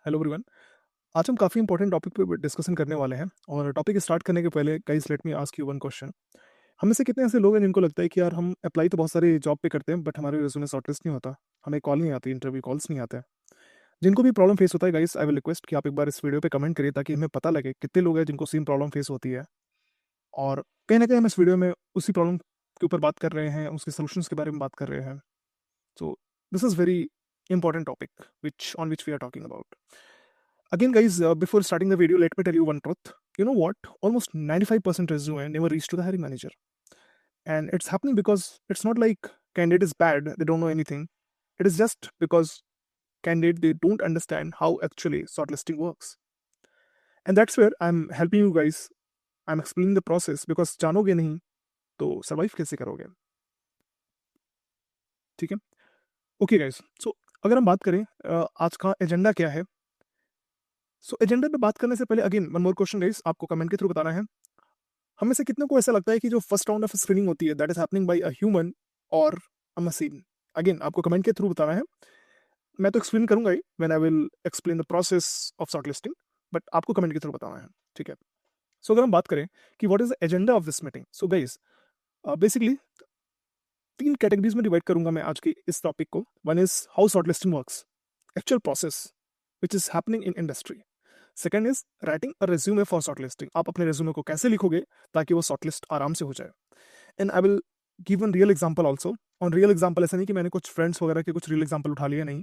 Hello everyone. आज हम काफ़ी इंपॉर्टेंट टॉपिक पे डिस्कशन करने वाले हैं और टॉपिक स्टार्ट करने के पहले guys let me ask you one question. हम में से कितने ऐसे लोग हैं जिनको लगता है कि यार हम अप्लाई तो बहुत सारे जॉब पे करते हैं बट हमारे रिज्यूमे शॉर्टलिस्ट नहीं होता, हमें कॉल नहीं आती, इंटरव्यू कॉल्स नहीं आते हैं। जिनको भी प्रॉब्लम फेस होता है गाइस, आई विल रिक्वेस्ट कि आप एक बार इस वीडियो पे कमेंट करिए ताकि हमें पता लगे कितने लोग हैं जिनको सेम प्रॉब्लम फेस होती है। और कहीं ना कहीं हम इस वीडियो में उसी प्रॉब्लम के ऊपर बात कर रहे हैं, उसके सोल्यूशंस के बारे में बात कर रहे हैं। So this is very important topic which we are talking about. Again, guys, before starting the video, let me tell you one truth. You know what? Almost 95% resume never reach to the hiring manager. And it's happening because it's not like candidate is bad, they don't know anything. It is just because candidate, they don't understand how actually shortlisting works. And that's where I'm helping you guys. I'm explaining the process because जानोगे नहीं तो survive कैसे करोगे? ठीक है? Okay guys, so अगर हम बात करें आज का एजेंडा क्या है? सो एजेंडा पे बात करने से पहले again one more question guys, आपको कमेंट के थ्रू बताना है। हम में से कितने को ऐसा लगता है कि जो फर्स्ट राउंड ऑफ स्क्रीनिंग होती है that is happening by a human और अ मशीन? अगेन आपको कमेंट के थ्रू बताना है। मैं तो एक्सप्लेन करूंगा ही when I will explain the process of short listing, but आपको कमेंट के थ्रू बताना है। ठीक है? सो अगर हम बात करें कि what is the agenda of this meeting, so guys basically तीन कैटेगरीज में डिवाइड करूंगा मैं आज की इस टॉपिक को। One is how short listing works, actual process which is happening in industry. Second is writing a resume for shortlisting, आप अपने रेज्यूमे को कैसे लिखोगे ताकि वो शॉर्टलिस्ट आराम से हो जाए। And I will give one real example also. On real example ऐसा नहीं कि मैंने कुछ फ्रेंड्स वगैरह के कुछ रियल एग्जांपल उठा लिए, नहीं,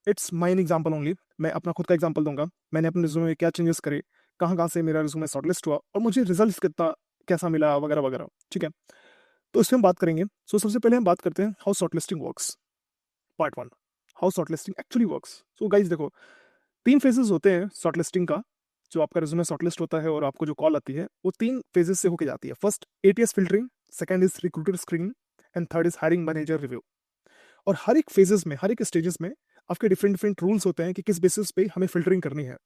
इट्स माइन एग्जांपल ओनली। मैं अपना खुद का एग्जांपल दूंगा, मैंने अपने रिज्यूमे में क्या चेंजेस करे, कहाँ कहाँ से मेरा रिज्यूमे शॉर्टलिस्ट हुआ और मुझे रिजल्ट कितना कैसा मिला वगैरह वगैरह। ठीक है? तो इसमें हम बात करेंगे। सो सबसे पहले हम बात करते हैं how shortlisting works. Part one, how shortlisting actually works. So guys देखो, तीन फेजेस होते हैं शॉर्टलिस्टिंग का। जो आपका रिज्यूमे शॉर्टलिस्ट होता है और आपको जो कॉल आती है वो तीन फेजेस से होके जाती है। First ATS filtering, second is recruiter screening and third is hiring manager review. और हर एक फेजेस में, हर एक स्टेजेस में आपके डिफरेंट डिफरेंट रूल्स होते हैं कि किस बेसिस पे हमें फिल्टरिंग करनी है।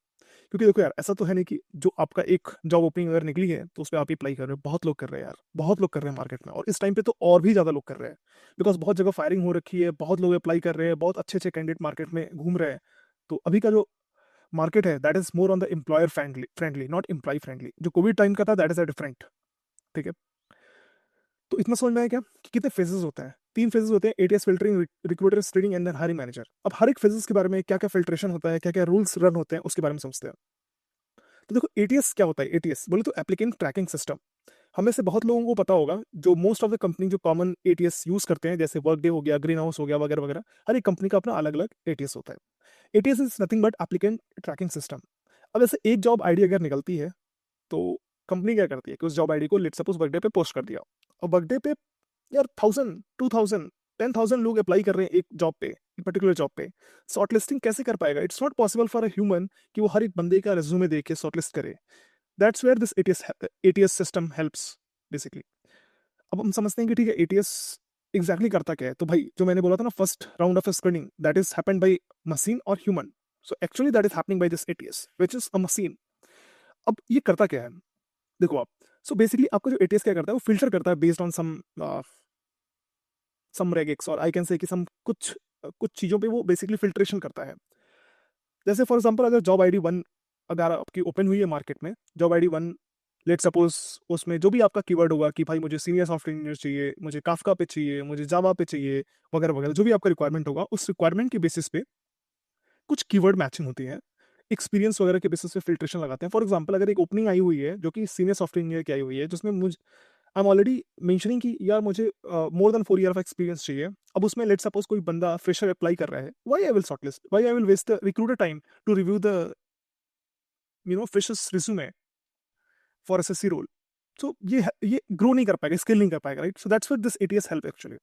क्योंकि देखो यार, ऐसा तो है नहीं कि जो आपका एक जॉब ओपनिंग अगर निकली है तो उस पर आप अप्लाई कर रहे हो। बहुत लोग कर रहे हैं यार, बहुत लोग कर रहे हैं मार्केट में, और इस टाइम पे तो और भी ज्यादा लोग कर रहे हैं बिकॉज बहुत जगह फायरिंग हो रखी है, बहुत लोग अप्लाई कर रहे हैं, बहुत अच्छे अच्छे कैंडिडेट मार्केट में घूम रहे हैं। तो अभी का जो मार्केट है that is more on the employer friendly, not employ friendly. जो कोविड टाइम का था दैट इज अ डिफरेंट। ठीक है? तो इतना समझ में आया क्या कि कितने फेजेस होते हैं? तीन फेजेस होते हैं, ATS filtering, recruiter screening and then hiring manager. अब हर एक फेजेस के बारे में क्या क्या फिल्ट्रेशन होता है, क्या क्या रूल्स रन होते हैं, उसके बारे में समझते हैं। तो देखो एटीएस क्या होता है। एटीएस बोले तो एप्लीकेंट ट्रैकिंग सिस्टम। हमें से बहुत लोगों को पता होगा, जो मोस्ट ऑफ द कंपनी जो कॉमन एटीएस यूज करते हैं, जैसे वर्कडे हो गया, ग्रीन हाउस हो गया वगैरह वगैरह, हर एक कंपनी का अपना अलग अलग एटीएस होता है। ATS is nothing but applicant tracking system. अब ऐसे एक जॉब आईडी अगर निकलती है तो कंपनी क्या करती है कि उस जॉब आईडी को लेट सपोज वर्कडे पे पोस्ट कर दिया, और वर्कडे पे यार 1000 2000 10,000 लोग अप्लाई कर रहे हैं एक जॉब पे, एक पर्टिकुलर जॉब पे। शॉर्टलिस्टिंग कैसे कर पाएगा? It's not possible for a human कि वो हर एक बंदे का रिज्यूमे देख के शॉर्टलिस्ट करे। That's where this ATS system helps basically. अब हम समझते हैं कि ठीक है, एटीएस एग्जैक्टली करता क्या है। तो भाई जो मैंने बोला था ना, first round of screening that is happened by machine और human. So actually that is happening by this ATS which is a machine. अब ये करता क्या है, देखो आप। सो बेसिकली आपका जो एटीएस क्या करता है, वो फिल्टर करता है बेस्ड ऑन सम रेगिक्स, और आई कैन से कि सम कुछ चीज़ों पे वो बेसिकली फिल्ट्रेशन करता है। जैसे फॉर एग्जांपल अगर जॉब आईडी 1 अगर आपकी ओपन हुई है मार्केट में, जॉब आईडी 1, लेट सपोज उसमें जो भी आपका कीवर्ड होगा कि भाई मुझे सीनियर सॉफ्टवेयर इंजीनियर चाहिए, मुझे काफका पे चाहिए, मुझे जावा पे चाहिए वगैरह वगैरह, जो भी आपका रिक्वायरमेंट होगा उस रिक्वायरमेंट के बेसिस पे कुछ कीवर्ड मैचिंग होती है, एक्सपीरियंस वगैरह के बेसिस पे फिल्ट्रेशन लगाते हैं। फॉर एग्जांपल अगर एक ओपनिंग आई हुई है जो कि सीनियर सॉफ्टवेयर इंजीनियर की आई हुई है, जिसमें मुझे आई एम ऑलरेडी मेंशनिंग कि यार मुझे more than 4 year of experience चाहिए। अब उसमें लेट सपोज कोई बंदा फ्रेशर अप्लाई कर रहा है, why I will shortlist, why I will waste the recruiter time to review the freshers resume for SSC role. So ये ग्रो नहीं कर पाएगा, स्किल नहीं कर पाएगा, right? So that's what this ATS help actually.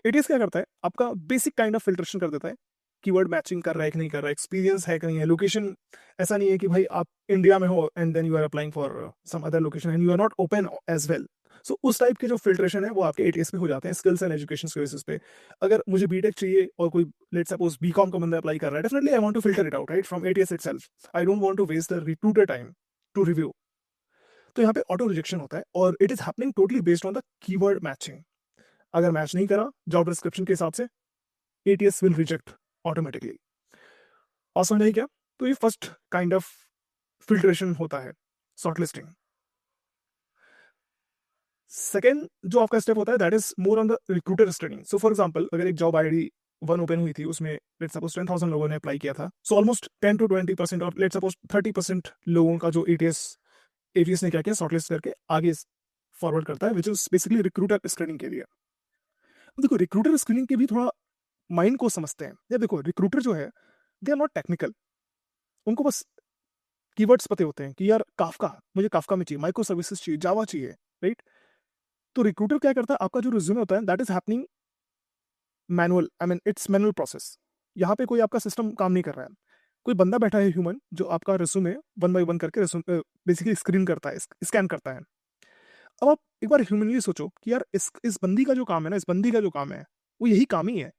ATS क्या करता है, आपका बेसिक काइंड ऑफ फिल्ट्रेशन कर देता है। कीवर्ड मैचिंग कर रहा है कि नहीं कर रहा है, एक्सपीरियंस है कि नहीं है, लोकेशन ऐसा नहीं है कि भाई आप इंडिया में हो and then you are applying for some other location and you are not open as well. So उस टाइप के जो फिल्ट्रेशन है वो आपके एटीएस पे हो जाते हैं, स्किल्स एंड एजुकेशन के बेसिस पे। अगर मुझे बीटेक चाहिए और कोई लेट सपोज बीकॉम का बंदा अप्लाई कर रहा है, definitely I want to filter it out right from ATS itself. I don't want to waste the recruiter time to review. तो यहाँ पे ऑटो रिजेक्शन होता है और it is happening totally based on the keyword matching. अगर match नहीं करा job description के हिसाब से, एटीएस विल रिजेक्ट ऑटोमेटिकली। और समझ आई क्या? तो ये फर्स्ट काइंड ऑफ फिल्ट्रेशन होता है, शॉर्टलिस्टिंग। सेकेंड जो आपका स्टेप होता है that is more on the recruiter screening. So for example अगर एक जॉब आईडी वन ओपन हुई थी, उसमें लेट्स सपोज 10,000 लोगों ने अप्लाई किया था, सो ऑलमोस्ट 10 to 20% और लेट्स सपोज 30% लोगों का जो एटीएस ने क्या किया, शॉर्टलिस्ट करके आगे फॉरवर्ड करता है, which is basically recruiter screening के लिए। देखो रिक्रूटर स्क्रीनिंग के भी थोड़ा माइंड को समझते हैं। या देखो रिक्रूटर जो है दे आर नॉट टेक्निकल, उनको बस कीवर्ड्स पते होते हैं कि यार काफका, मुझे काफका में चाहिए, माइक्रो सर्विसेज चाहिए, जावा चाहिए, राइट। तो रिक्रूटर क्या करता है, आपका जो रिज्यूमे होता है that is happening manual, I mean it's manual process. यहाँ पे कोई आपका सिस्टम काम नहीं कर रहा है, कोई बंदा बैठा है ह्यूमन जो आपका रिज्यूमे वन बाय वन करके बेसिकली स्क्रीन करता है, स्कैन करता है। अब आप एक बार ह्यूमनली सोचो कि यार इस बंदी का जो काम है ना, इस बंदी का जो काम है वो यही काम ही है।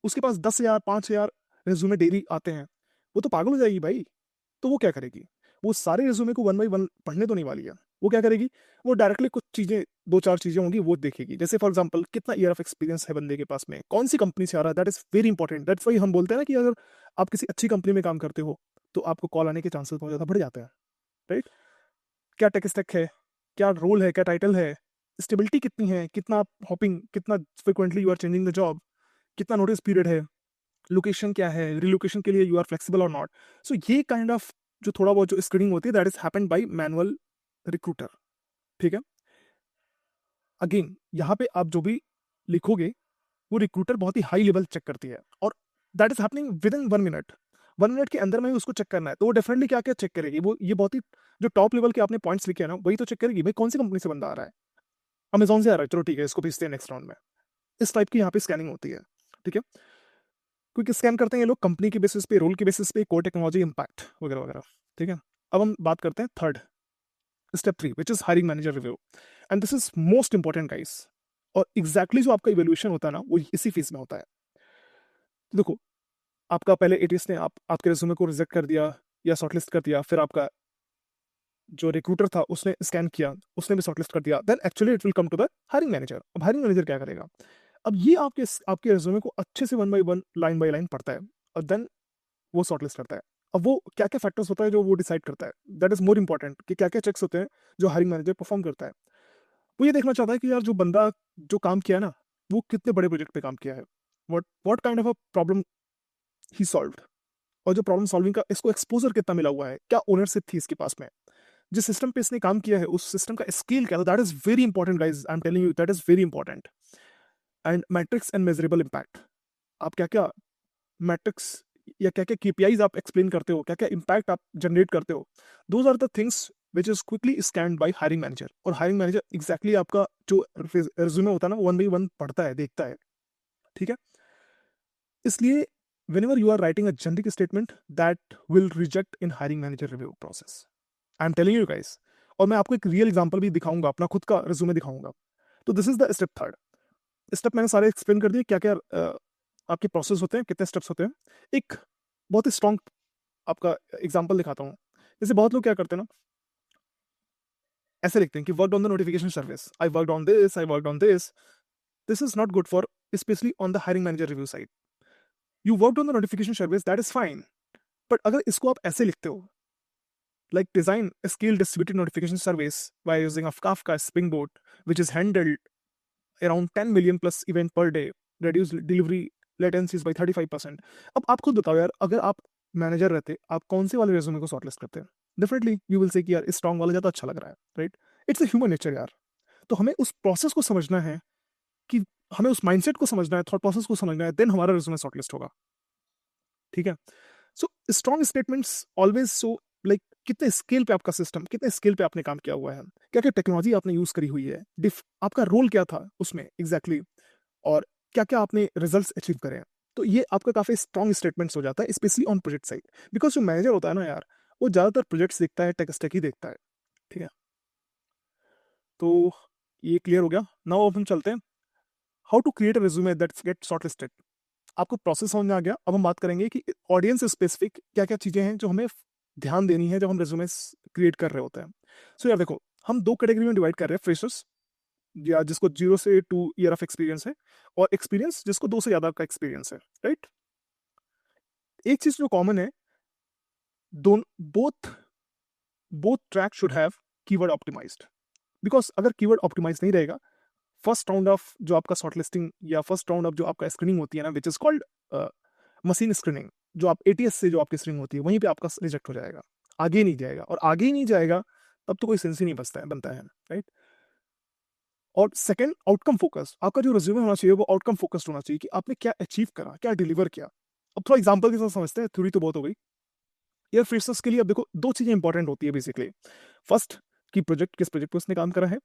उसके पास 10,000 5,000 रिज्यूमे डेली आते हैं, वो तो पागल हो जाएगी भाई। तो वो क्या करेगी, वो सारे रिज्यूमे को वन बाई वन पढ़ने तो नहीं वाली है। वो क्या करेगी, वो डायरेक्टली कुछ चीजें, दो चार चीजें होंगी वो देखेगी। जैसे फॉर एग्जांपल कितना ईयर ऑफ एक्सपीरियंस है बंदे के पास में, कौन सी कंपनी से आ रहा है, that is very important. That's why हम बोलते हैं ना कि अगर आप किसी अच्छी कंपनी में काम करते हो तो आपको कॉल आने के चांसेस बहुत ज्यादा बढ़ जाते हैं, राइट। क्या टेक स्टैक है, क्या रोल है, क्या टाइटल है, स्टेबिलिटी कितनी है, कितना आप हॉपिंग, कितना frequently you are changing the job, कितना नोटिस पीरियड है, लोकेशन क्या है, रिलोकेशन के लिए यू आर फ्लेक्सिबल और नॉट। सो ये काइंड ऑफ जो थोड़ा बहुत जो स्क्रीनिंग होती है that is happened bye manual recruiter, ठीक है। अगेन यहाँ पे आप जो भी लिखोगे वो रिक्रूटर बहुत ही हाई लेवल चेक करती है, और that is happening with in 1 minute. 1 minute के अंदर में ही उसको चेक करना है, तो वो डेफिनेटली क्या क्या चेक करेगी, वो ये बहुत ही जो टॉप लेवल के आपने पॉइंट्स लिखे हैं ना वही तो चेक करेगी। भाई कौन सी कंपनी से बंदा आ रहा है, अमेजोन से आ रहा है, चलो ठीक है इसको भेजते हैं नेक्स्ट राउंड में। इस टाइप की यहाँ पे स्कैनिंग होती है, ठीक है। क्योंकि स्कैन करते हैं ये लोग कंपनी के बेसिस पे, रोल के बेसिस पे, कोर टेक्नोलॉजी इम्पैक्ट वगैरह वगैरह, ठीक है। अब हम बात करते हैं third step 3 which is hiring manager review, and this is most important guys. और एग्जैक्टली जो आपका इवोल्यूशन होता है ना वो इसी फेज में होता है। तो देखो आपका पहले एटीएस ने आपके रिज्यूमे को रिजेक्ट कर दिया या शॉर्टलिस्ट कर दिया, फिर आपका जो रिक्रूटर था उसने स्कैन किया, उसने भी शॉर्टलिस्ट कर दिया, then actually it will come to the hiring manager. अब हायरिंग मैनेजर क्या करेगा, अब ये आपके रिज्यूमे को अच्छे से one by one, line by line पढ़ता है, और देन वो शॉर्टलिस्ट करता है। अब वो क्या क्या फैक्टर्स होता है जो वो डिसाइड करता है, दैट इज मोर इंपॉर्टेंट, कि क्या क्या चेक्स होते हैं जो हायरिंग मैनेजर परफॉर्म करता है। वो ये देखना चाहता है कि यार जो बंदा जो काम किया है ना वो कितने बड़े प्रोजेक्ट पे काम किया है, what kind of a problem he solved, और जो प्रॉब्लम सॉल्विंग का इसको एक्सपोजर कितना मिला हुआ है, क्या ओनरशिप थी इसके पास में, जिस सिस्टम पे इसने काम किया है उस सिस्टम का स्केल क्या था। That is very important guys, I am telling you that is very important. And matrix and measurable impact, आप क्या क्या मैट्रिक्स या क्या क्या केपीआईज आप एक्सप्लेन करते हो, क्या क्या इम्पैक्ट आप जनरेट करते हो, those are the things which is quickly scanned by hiring manager. और हायरिंग मैनेजर एग्जैक्टली आपका जो रिज्यूमे होता है ना वो वन बाई वन पढ़ता है, देखता है, ठीक है। इसलिए whenever you are writing a generic statement that will reject in hiring manager review process, I am telling you guys. और मैं आपको एक रियल एग्जांपल भी दिखाऊंगा, अपना खुद का रिज्यूमे दिखाऊंगा। तो this is the step third. Step मैंने सारे एक्सप्लेन कर दिए, क्या क्या आपके प्रोसेस होते हैं, कितने स्टेप्स होते हैं। एक बहुत ही स्ट्रॉन्ग आपका एग्जांपल दिखाता हूँ। जैसे बहुत लोग क्या करते हैं ना, ऐसे लिखते हैं कि worked on the notification service, I worked on this, I worked on this. This is not good for specially on the hiring manager review side. You worked on the notification service, that is fine, but अगर इसको आप ऐसे लिखते हो, like design a scale distributed notification service by using of Kafka Springboard, which is handled around 10 million plus event per day, reduce delivery latencies by 35%। अब आप खुद बताओ यार, अगर आप मैनेजर रहते आप कौन से वाले रेज्यूमे को शॉर्टलिस्ट करते हैं। डेफिनेटली यू विल से कि यार स्ट्रॉन्ग वाला ज़्यादा अच्छा लग रहा है, right. It's a human nature यार। तो हमें उस प्रोसेस को समझना है, कि हमें उस माइंडसेट को समझना है, थॉट प्रोसेस को समझना है, देन हमारा रेज्यूमे शॉर्टलिस्ट होगा, ठीक है। So strong statements always so like कितने स्केल पे आपका सिस्टम, कितने स्केल पे आपने काम किया हुआ है, क्या क्या टेक्नोलॉजी आपने यूज करी हुई है, आपका रोल क्या था उसमें एग्जैक्टली और क्या क्या आपने रिजल्ट्स अचीव करे हैं। तो ये आपका काफी स्ट्रॉन्ग स्टेटमेंट्स हो जाता है, specially on project side. Because जो मैनेजर होता है ना यार, वो ज्यादातर प्रोजेक्ट्स देखता है, टेक स्टैक ही देखता है, ठीक है। तो ये क्लियर हो गया। नाउ अब हम चलते हैं how to create a resume that get shortlisted. आपको प्रोसेस समझ में आ गया। अब हम बात करेंगे कि ऑडियंस स्पेसिफिक क्या क्या चीज़ें हैं जो हमें ध्यान देनी है जब हम रेज्यूमे क्रिएट कर रहे होते हैं। सो यार देखो, हम दो कैटेगरी में डिवाइड कर रहे हैं, फ्रेशर्स या जिसको 0 से 2 ईयर ऑफ एक्सपीरियंस है, और एक्सपीरियंस जिसको 2 से ज़्यादा का एक्सपीरियंस है, राइट। एक चीज़ जो कॉमन है both both track should have keyword optimized, because अगर कीवर्ड ऑप्टिमाइज नहीं रहेगा, फर्स्ट राउंड ऑफ जो आपका शॉर्ट लिस्टिंग या फर्स्ट राउंड ऑफ जो आपका स्क्रीनिंग होती है ना, which is called machine screening, जो आप एटीएस से जो आपकी स्क्रीनिंग होती है, वहीं पे आपका रिजेक्ट हो जाएगा, आगे नहीं जाएगा, और आगे ही नहीं जाएगा तब तो कोई सेंस ही नहीं बनता है, राइट। और सेकंड, आउटकम फोकस, आपका जो रिज्यूमे होना चाहिए वो आउटकम फोकस्ड होना चाहिए कि आपने क्या अचीव करा, क्या डिलीवर किया। अब थोड़ा एग्जांपल के साथ समझते हैं, थ्योरी तो बहुत हो गई यार। फ्रेशर्स के लिए अब देखो दो चीजें इंपॉर्टेंट होती है बेसिकली। फर्स्ट, कि प्रोजेक्ट किस प्रोजेक्ट पे उसने काम करा है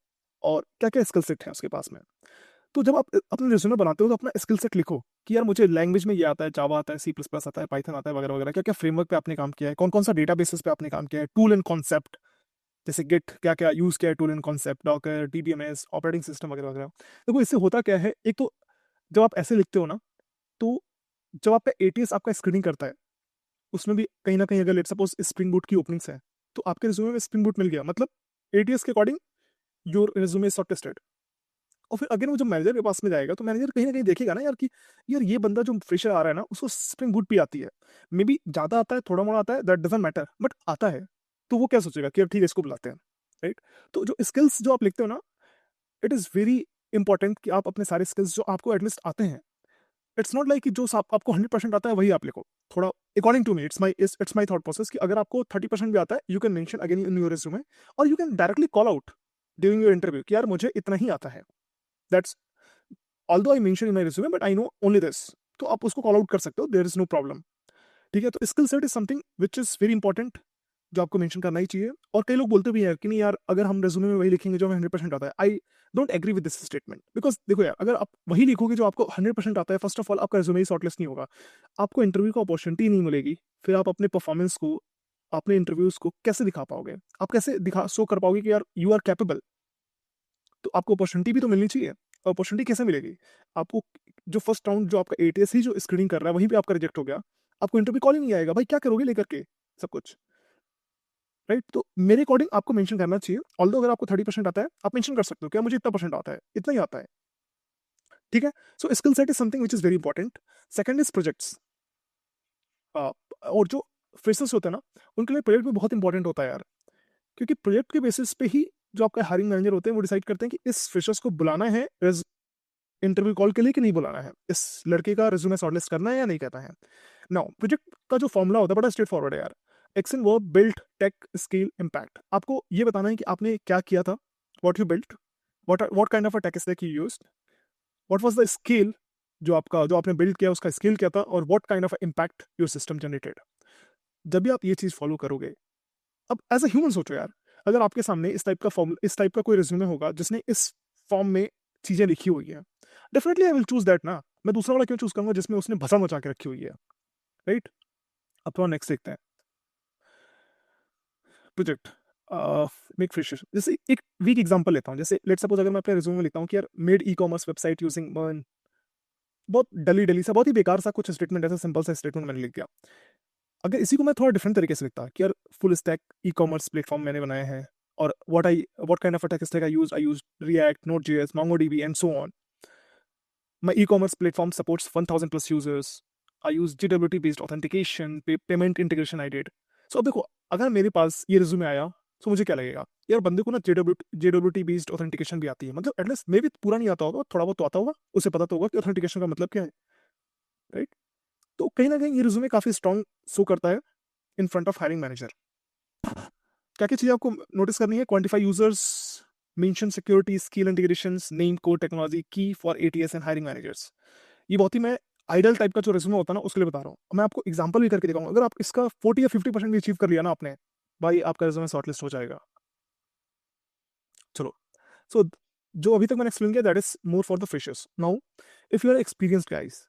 और क्या क्या स्किल सेट है उसके पास में। तो जब आप अपने रिज्यूमे बनाते हो तो अपना स्किल सेट लिखो कि यार मुझे लैंग्वेज में ये आता है, जावा आता है, सी प्लस प्लस आता है, पाइथन आता है, वगैरह वगैरह, क्या क्या फ्रेमवर्क पे आपने काम किया है, कौन कौन सा डेटा बेसिस पे आपने काम किया है, टूल एंड कॉन्सेप्ट, जैसे गिट क्या क्या यूज किया है, tool and concept, Docker, DBMS, operating system वगैरह वगैरह। देखो इससे होता क्या है, एक तो जब आप ऐसे लिखते हो ना, तो जब आपका एटीएस आपका स्क्रीनिंग करता है, उसमें भी कहीं ना कहीं अगर लेट सपोज स्प्रिंग बूट की ओपनिंग्स है, तो आपके रिज्यूमे में स्प्रिंग बूट मिल गया, मतलब एटीएस के according your resume is shortlisted. और फिर अगर वो जब मैनेजर के पास में जाएगा तो मैनेजर कहीं ना कहीं देखेगा ना यार कि यार ये बंदा जो फ्रेशर आ रहा है ना, उसको स्प्रिंग बूट भी आती है, मे बी ज्यादा आता है, थोड़ा मोड़ा आता है, दैट डजंट मैटर, बट आता है। तो वो क्या सोचेगा कि यार ठीक है इसको बुलाते हैं, राइट। तो जो स्किल्स जो आप लिखते हो ना, इट इज वेरी इंपॉर्टेंट कि आप अपने सारे स्किल्स जो आपको एटलीस्ट आते हैं, इट्स नॉट लाइक कि जो आपको 100% आता है वही आप लिखो। थोड़ा according to me, it's my thought process कि अगर आपको 30% भी आता है, you can mention again in your resume, और you can directly call out during your interview कि यार मुझे इतना ही आता है, that's although I mention in my resume but I know only this. तो आप उसको कॉल आउट कर सकते हो, देयर इज नो प्रॉब्लम, ठीक है। तो skill set is something which is very important, जो आपको मेंशन करना ही चाहिए। और कई लोग बोलते भी हैं कि नहीं यार, अगर हम रेज्यूमे में वही लिखेंगे जो हमें 100% आता है, I don't agree with this statement, because देखो यार, अगर आप वही लिखोगे जो आपको 100% आता है, फर्स्ट ऑफ ऑल आपका रेज्यूमे ही शॉर्टलिस्ट नहीं होगा, आपको इंटरव्यू को अपॉर्चुनिटी नहीं मिलेगी, फिर आप अपने परफॉर्मेंस को, अपने इंटरव्यूज को कैसे दिखा पाओगे, आप कैसे दिखा शो कर पाओगे कि यार यू आर कैपेबल। तो आपको अपॉर्चुनिटी भी तो मिलनी चाहिए। अपॉर्चुनिटी कैसे मिलेगी आपको, जो फर्स्ट राउंड जो आपका एटीएस ही जो स्क्रीनिंग कर रहा है वहीं पे आपका रिजेक्ट हो गया, आपको इंटरव्यू कॉल ही नहीं आएगा, भाई क्या करोगे लेकर के सब कुछ, राइट। तो मेरे अकॉर्डिंग आपको मेंशन करना चाहिए, ऑल्दो अगर आपको 30% आता है, आप मेंशन कर सकते हो क्या मुझे इतना परसेंट आता है, इतना ही आता है, ठीक है। So skill set is something which is very important. Second is projects. और जो फ्रेशर्स होते हैं ना, उनके लिए प्रोजेक्ट भी बहुत इंपॉर्टेंट होता है यार, क्योंकि प्रोजेक्ट के बेसिस पे ही जो आपका हायरिंग मैनेजर होते हैं वो डिसाइड करते हैं कि इस फ्रेशर्स को बुलाना है इंटरव्यू कॉल के लिए कि नहीं बुलाना है, इस लड़के का रिज्यूमे शॉर्टलिस्ट करना है या नहीं करना है। नाउ प्रोजेक्ट का जो फॉर्मूला होता है बड़ा स्ट्रेट फॉरवर्ड है यार, action verb built tech scale impact. आपको ये बताना है कि आपने क्या किया था, what you built, what kind of a tech stack you used, what was the scale, जो आपने बिल्ड किया उसका स्केल क्या था, और what kind of impact your system generated. जब भी आप ये चीज फॉलो करोगे, अब एज अ ह्यूमन सोचो यार, अगर आपके सामने इस टाइप का कोई रिज्यूमे होगा जिसने इस फॉर्म में चीजें लिखी हुई है, definitely I will choose that ना। मैं दूसरा वाला क्यों चूज करूंगा जिसमें उसने भसा मचा के रखी हुई है, राइट। अब थोड़ा नेक्स्ट देखते हैं, प्रोजेक्ट मेक फ्रेशर। जैसे एक वीक एग्जांपल लेता हूँ, जैसे लेट सपोज अगर मैं अपने रिज्यूमे में लिखता हूँ कि यार made e commerce website using burn, बहुत डली डली सा, बहुत ही बेकार सा कुछ स्टेटमेंट, ऐसा सिंपल सा स्टेटमेंट मैंने लिख दिया। अगर इसी को मैं थोड़ा डिफरेंट तरीके से लिखता कि यार full stack e commerce platform मैंने बनाए हैं, और what kind of tech stack I use react, node JS, MongoDB and so on. My e-commerce platform supports 1000 plus users. I use JWT based authentication, payment integration I did. So अब देखो, अगर मेरे पास ये resume आया तो मुझे क्या लगेगा, यार बंदे को ना JWT बेस्ड ऑथेंटिकेशन भी आती है, मतलब एटलीस्ट मे भी पूरा नहीं आता होगा, थोड़ा बहुत तो आता होगा, उसे पता तो होगा कि ऑथेंटिकेशन का मतलब क्या है, राइट। तो कहीं ना कहीं ये रिज्यूमे काफी स्ट्रॉन्ग शो करता है in front of hiring manager. क्या क्या चीजें आपको नोटिस करनी है, quantify users, mention security, skill integrations, name code technology key for ATS and hiring managers. ये बहुत ही मैं आइडल टाइप का जो रिज्यूमे होता है ना उसके लिए बता रहा हूँ। मैं आपको एग्जांपल भी करके दिखाऊंगा, अगर आप इसका 40 या 50% भी अचीव कर लिया ना आपने, भाई आपका रिज्यूमे शॉर्टलिस्ट हो जाएगा। चलो, सो जो अभी तक मैंने एक्सप्लेन किया that is more for the freshers. Now if you are experienced guys,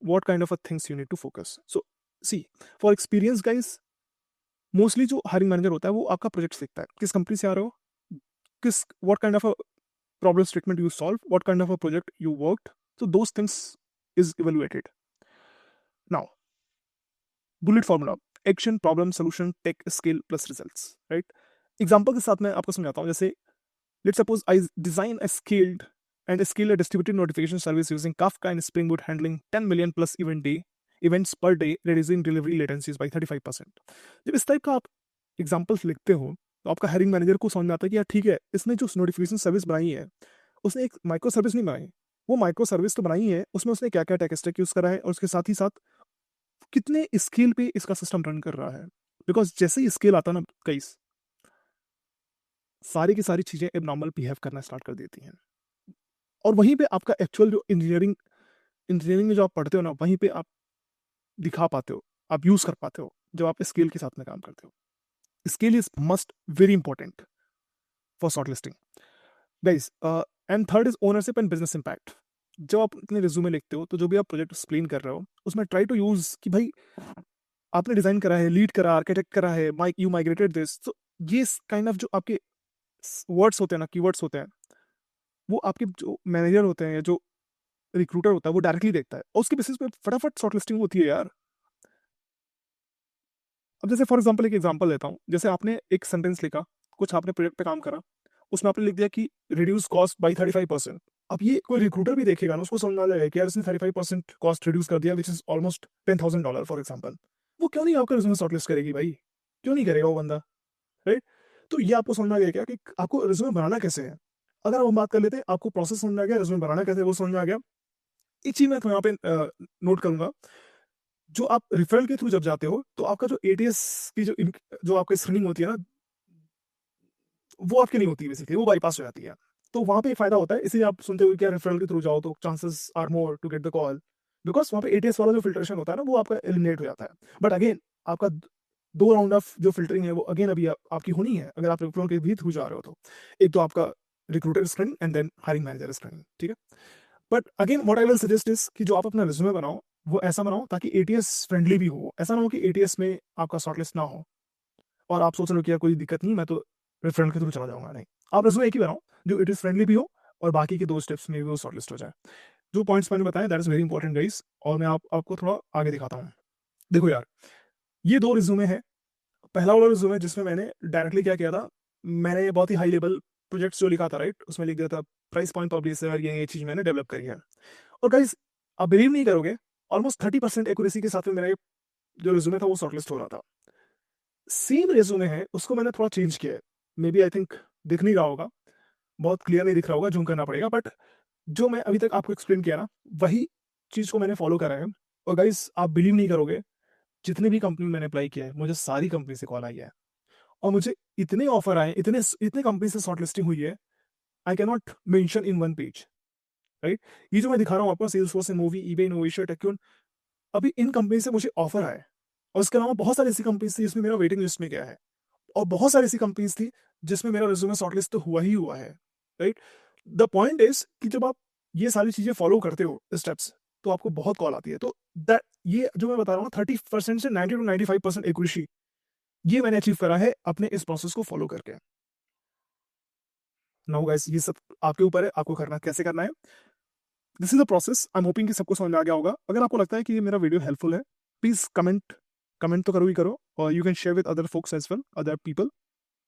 what kind of a things you need to focus. So see, for experience guys, mostly जो हायरिंग मैनेजर होता है वो आपका प्रोजेक्ट देखता है, किस company से आ रहे हो, किस what kind of a problem statement you solve, what kind of a project you worked. So those things is evaluated. Now, bullet formula: action, problem, solution, tech, scale plus results. Right? Example के साथ मैं आपको समझाता हूँ। जैसे let's suppose I design a scaled distributed notification service using Kafka and Spring Boot handling 10 million plus event day events per day reducing delivery latencies by 35%। जब इस type का आप एग्जाम्पल्स लिखते हो तो आपका हायरिंग मैनेजर को समझ में आता है कि यार ठीक है, इसने जो नोटिफिकेशन सर्विस बनाई है उसने एक माइक्रो सर्विस नहीं बनाई, वो माइक्रो सर्विस तो बनाई है, उसमें उसने क्या क्या टेक स्टैक यूज करा है और उसके साथ ही साथ कितने स्केल पे इसका सिस्टम रन कर रहा है। बिकॉज जैसे ही स्केल आता ना कई सारी की सारी चीजें अब नॉर्मल बिहेव करना स्टार्ट कर देती हैं, और वहीं पे आपका एक्चुअल जो इंजीनियरिंग में जो आप पढ़ते हो ना, वहीं पे आप दिखा पाते हो, आप यूज कर पाते हो जब आप स्केल के साथ में काम करते हो। Scale is must very important for short listing guys. And third is ownership and business impact. जब आप अपने रिज्यूमे लिखते हो तो जो भी आप प्रोजेक्ट एक्सप्लेन कर रहे हो उसमें ट्राई टू यूज कि भाई आपने डिजाइन करा है, लीड करा, आर्किटेक्ट करा है, यू माइग्रेटेड दिस। तो ये काइंड ऑफ जो आपके वर्ड्स होते हैं ना, कीवर्ड्स होते हैं, वो आपके जो मैनेजर होते हैं या जो रिक्रूटर होता है वो डायरेक्टली देखता है और उसके बेसिस पे फटाफट शॉर्टलिस्टिंग होती है यार। अब जैसे फॉर एग्जांपल एक एग्जांपल लेता हूँ, जैसे आपने एक सेंटेंस लिखा, कुछ आपने प्रोजेक्ट पे काम करा, उसमें आपने लिख दिया कि रिड्यूस कॉस्ट बाई 35%। अब ये कोई रिक्रूटर भी देखेगा ना, उसको समझ में आ जाएगा कि यार इसने 35% कॉस्ट रिड्यूस कर दिया, which is almost $10,000 for example. वो क्यों नहीं आपका रिज्यूमे शॉर्टलिस्ट करेगी भाई, क्यों नहीं करेगा वो बंदा, राइट? तो ये आपको समझ में आ गया क्या कि आपको रिज्यूमे बनाना कैसे है। अगर हम बात कर लेते हैं, आपको प्रोसेस समझ में आ गया, रिज्यूमे बनाना कैसे है वो समझ में आ गया। एक चीज मैं यहाँ पे नोट करूंगा, जो आप रेफरल के थ्रू जब जाते हो तो आपका जो एटीएस की जो आपकी स्क्रीनिंग होती है ना, वो आपकी नहीं होती, बेसिकली वो बाईपास हो जाती है। तो वहां पे एक फायदा होता है, इसलिए आप सुनते हो कि रेफरल के थ्रू जाओ तो chances are more to get the call, because वहां पे एटीएस वाला जो फिल्ट्रेशन होता है ना वो आपका एलिमिनेट हो जाता है। बट अगेन आपका दो राउंड ऑफ जो फिल्टरिंग है वो अगेन अभी आपकी होनी है अगर आप रेफरल के भी थ्रू जा रहे हो तो। एक तो आपका recruiter screening and then hiring manager screening, ठीक है। But again what I will suggest is कि जो आप अपना रिज्यूमे बनाओ वो ऐसा बनाओ ताकि एटीएस फ्रेंडली भी हो। ऐसा ना हो कि एटीएस में आपका शॉर्टलिस्ट ना हो और आप सोच रहे हो कि यार कोई दिक्कत नहीं, मैं तो रेफरेंस के थ्रू चला जाऊंगा। नहीं, आप रिज्यूमे एक ही बनाओ जो इट इज फ्रेंडली भी हो और बाकी के दो स्टेप्स में भी वो शॉर्टलिस्ट हो जाए। जो पॉइंट्स मैंने बताया that is very important guys, और मैं आपको थोड़ा आगे दिखाता हूँ। देखो यार, ये दो रिज्यूमे है। पहला वाला रिज्यूमे जिसमें मैंने डायरेक्टली क्या किया था, मैंने बहुत ही हाई लेवल प्रोजेक्ट्स जो लिखा था, राइट, उसमें लिख दिया था प्राइस पॉइंट पब्लिश ये चीज मैंने डेवलप करी है। और गाइस आप बिलीव नहीं करोगे, ऑलमोस्ट 30% एक्यूरेसी के साथ में मेरा जो रिज्यूमे था वो शॉर्टलिस्ट हो रहा था। सेम रिज्यूमे है, उसको मैंने थोड़ा चेंज किया है। मे बी आई थिंक दिख नहीं रहा होगा, बहुत क्लियर नहीं दिख रहा होगा, जूम करना पड़ेगा, बट जो मैं अभी तक आपको एक्सप्लेन किया ना वही चीज को मैंने फॉलो करा है। और गाइस आप बिलीव नहीं करोगे, जितनी भी कंपनी मैंने अप्लाई किया है मुझे सारी कंपनी से कॉल आई है और मुझे इतने ऑफर आए, इतने इतने कंपनी से शॉर्टलिस्टिंग हुई है, I can not mention in one page, right. ये जो मैं दिखा रहा हूँ आपको, Salesforce, movie, eBay, innovation, टेक्यून, अभी इन कंपनी से मुझे ऑफर आए। और इसके अलावा बहुत सारी ऐसी कंपनीज थी जिसमें मेरा वेटिंग लिस्ट में गया है, और बहुत सारी ऐसी कंपनीज थी जिसमें मेरा रिज्यूमे शॉर्टलिस्ट तो हुआ ही हुआ है, राइट। द पॉइंट इज कि जब आप ये सारी चीजें फॉलो करते हो स्टेप्स, तो आपको बहुत कॉल आती है। तो दैट ये जो मैं बता रहा हूँ 30% से 90 to 95% एक्यूरेसी, ये मैंने अचीव करा है अपने इस प्रोसेस को फॉलो करके। नाउ गाइस ये सब आपके ऊपर है, आपको करना कैसे करना है। This is the process, I am hoping कि सबको समझ में आ गया होगा। अगर आपको लगता है कि ये मेरा वीडियो हेल्पफुल है, प्लीज कमेंट तो करो ही करो, और you can share with other folks as well, other people.